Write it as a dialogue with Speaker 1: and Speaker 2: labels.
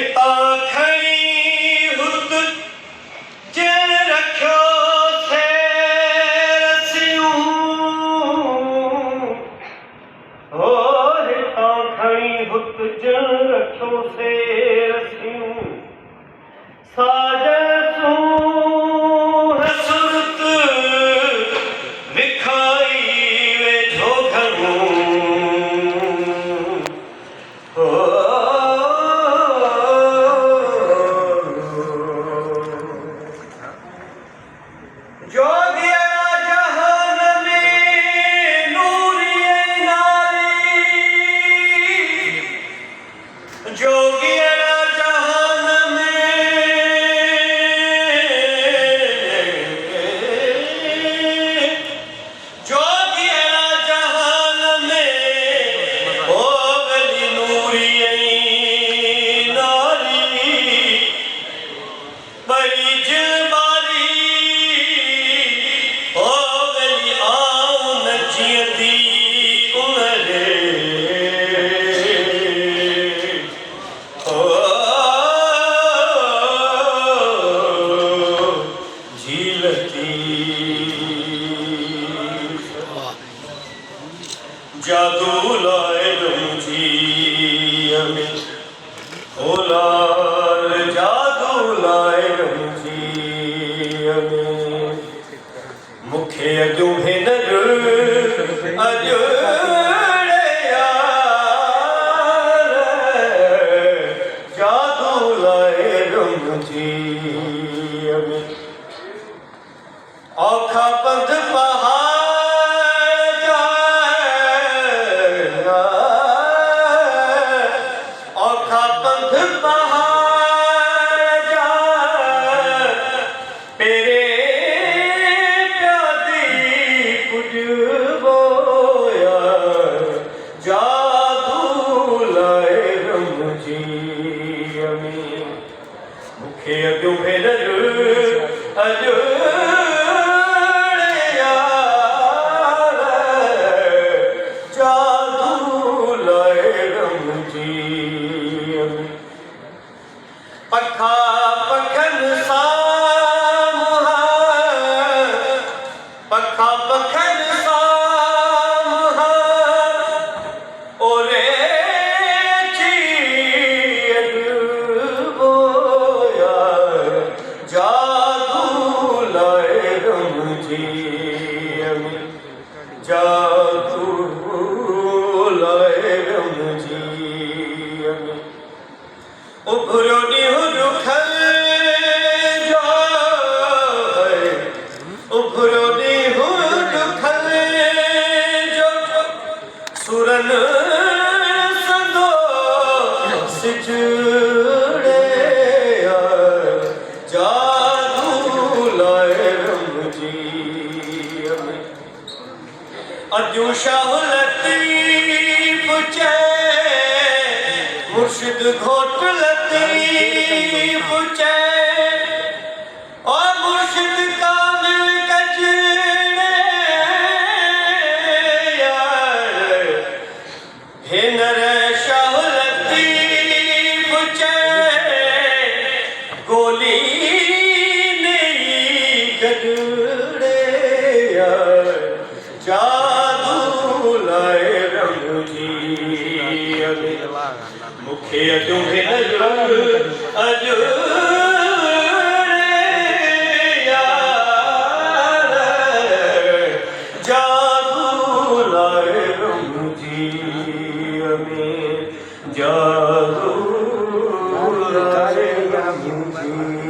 Speaker 1: हिता खणी हुत जन रखियो से रसियूं हो हिता खणी हुत जन रखियो से रसियूं साजसूं हसुरत विखाई वेझो घणूं जादू लाए रंजी में ओलाल जादू लाए रंजी में मुखे अजू भेनर अजो जादू लाए रंजी में औखा पंध मुखे अजो भेनर अजो जादू लाए रंजी पखा पखन साम पखा पखन साम ओरे जादू लाए रंजी में उभरो ॾींहुं दुखल जो उभरो ॾींहुं दुखल जो सुरन सदो सिजड़े जादू लाए रंजी में अजू शाह लतीफ चे मुर्शिद घोट लतीफ चे और मुर्शिद कामिल कजड़े भेनर शाह लतीफ चे गोली नहीं गजड़े जादू लाए रंजी मुखे अजो भेनर अजो जादू लाए रंजी में जादू लाए रंजी